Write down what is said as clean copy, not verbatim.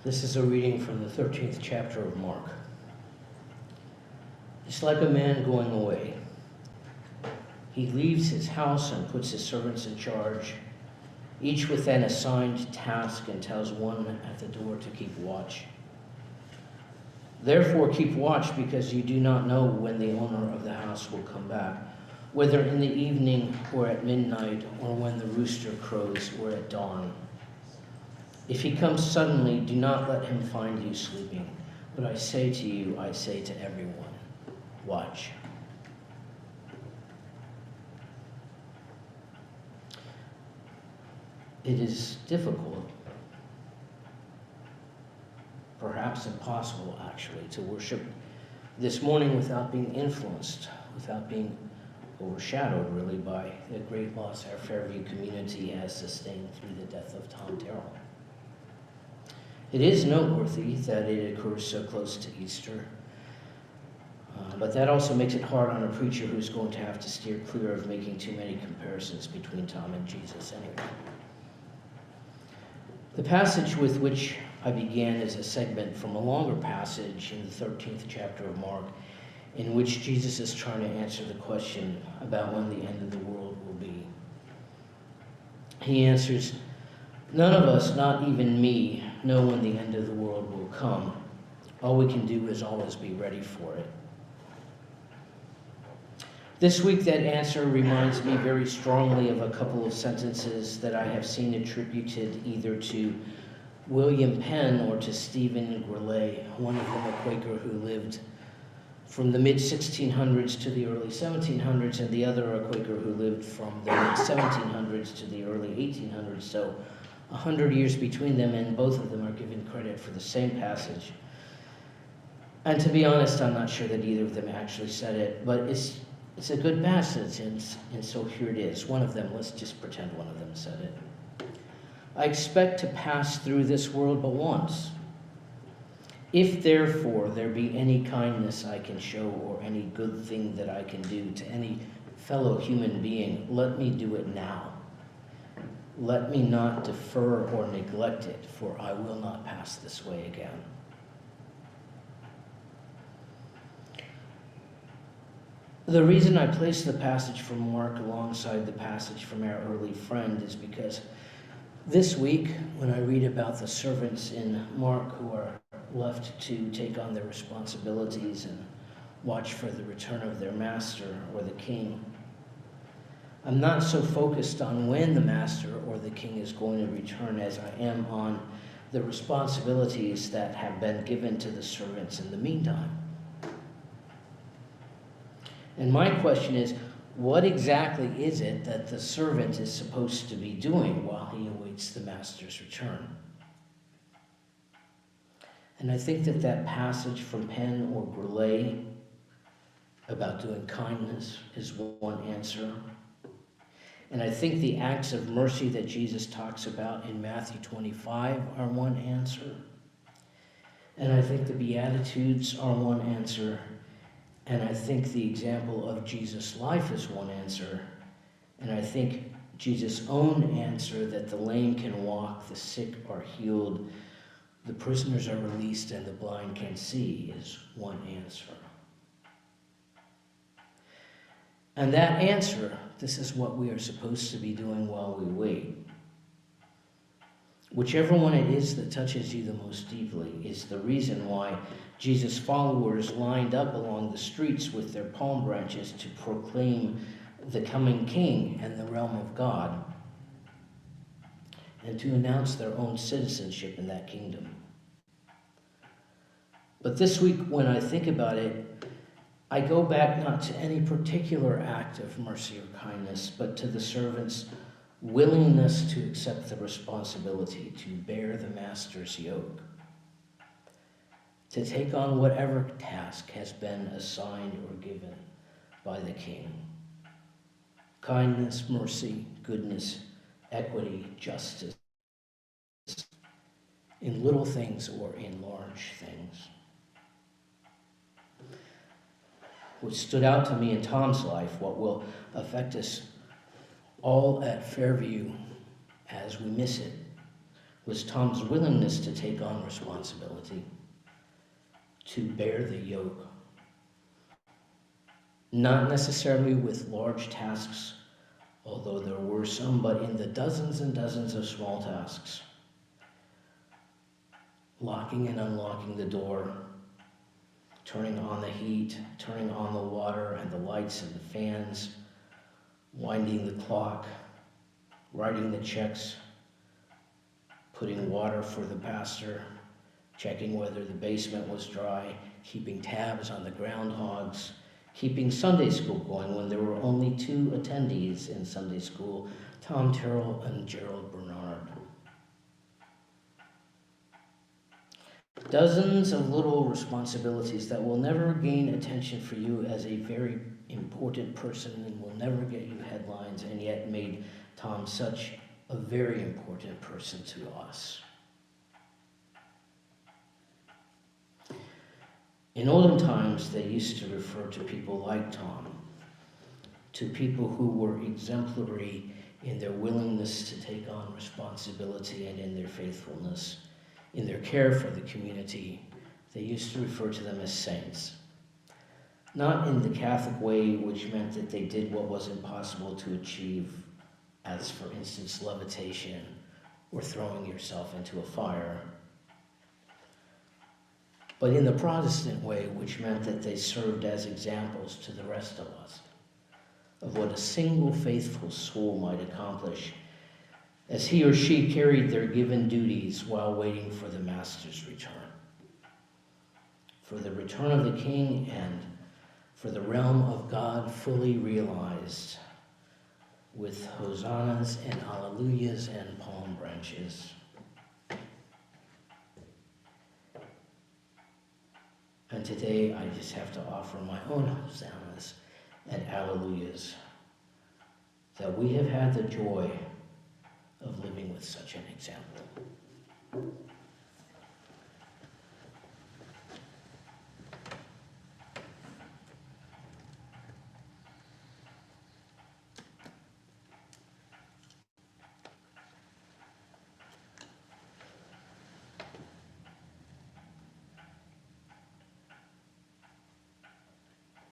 This is a reading from the 13th chapter of Mark. It's like a man going away. He leaves his house and puts his servants in charge, each with an assigned task, and tells one at the door to keep watch. Therefore keep watch, because you do not know when the owner of the house will come back, whether in the evening or at midnight, or when the rooster crows or at dawn. If he comes suddenly, do not let him find you sleeping. But I say to you, I say to everyone, watch. It is difficult, perhaps impossible actually, to worship this morning without being influenced, without being overshadowed really by the great loss our Fairview community has sustained through the death of Tom Terrell. It is noteworthy that it occurs so close to Easter, but that also makes it hard on a preacher who's going to have to steer clear of making too many comparisons between Tom and Jesus anyway. The passage with which I began is a segment from a longer passage in the 13th chapter of Mark, in which Jesus is trying to answer the question about when the end of the world will be. He answers, "None of us, not even me, know when the end of the world will come. All we can do is always be ready for it." This week, that answer reminds me very strongly of a couple of sentences that I have seen attributed either to William Penn or to Stephen Gourlay, one of them a Quaker who lived from the mid-1600s to the early 1700s, and the other a Quaker who lived from the mid-1700s to the early 1800s, so 100 years between them, and both of them are given credit for the same passage. And to be honest, I'm not sure that either of them actually said it, but it's a good passage, and so here it is. One of them, let's just pretend one of them said it. "I expect to pass through this world but once. If therefore there be any kindness I can show, or any good thing that I can do to any fellow human being, let me do it now. Let me not defer or neglect it, for I will not pass this way again." The reason I place the passage from Mark alongside the passage from our early friend is because this week, when I read about the servants in Mark who are left to take on their responsibilities and watch for the return of their master or the king, I'm not so focused on when the master or the king is going to return as I am on the responsibilities that have been given to the servants in the meantime. And my question is, what exactly is it that the servant is supposed to be doing while he awaits the master's return? And I think that passage from Penn or Gourlay about doing kindness is one answer. And I think the acts of mercy that Jesus talks about in Matthew 25 are one answer. And I think the Beatitudes are one answer. And I think the example of Jesus' life is one answer. And I think Jesus' own answer that the lame can walk, the sick are healed, the prisoners are released, and the blind can see is one answer. And that answer, this is what we are supposed to be doing while we wait. Whichever one it is that touches you the most deeply is the reason why Jesus' followers lined up along the streets with their palm branches to proclaim the coming king and the realm of God, and to announce their own citizenship in that kingdom. But this week, when I think about it, I go back not to any particular act of mercy or kindness, but to the servant's willingness to accept the responsibility to bear the master's yoke, to take on whatever task has been assigned or given by the king. Kindness, mercy, goodness, equity, justice, in little things or in large things. What stood out to me in Tom's life, what will affect us all at Fairview as we miss it, was Tom's willingness to take on responsibility, to bear the yoke. Not necessarily with large tasks, although there were some, but in the dozens and dozens of small tasks. Locking and unlocking the door, turning on the heat, turning on the water and the lights and the fans, winding the clock, writing the checks, putting water for the pastor, checking whether the basement was dry, keeping tabs on the groundhogs, keeping Sunday school going when there were only 2 attendees in Sunday school, Tom Terrell and Gerald Bernard. Dozens of little responsibilities that will never gain attention for you as a very important person and will never get you headlines, and yet made Tom such a very important person to us. In olden times, they used to refer to people like Tom, to people who were exemplary in their willingness to take on responsibility and in their faithfulness, in their care for the community. They used to refer to them as saints. Not in the Catholic way, which meant that they did what was impossible to achieve, as for instance, levitation or throwing yourself into a fire, but in the Protestant way, which meant that they served as examples to the rest of us of what a single faithful soul might accomplish as he or she carried their given duties while waiting for the Master's return, for the return of the King and for the realm of God fully realized, with hosannas and hallelujahs and palm branches. And today I just have to offer my own hosannas and hallelujahs that we have had the joy of living with such an example.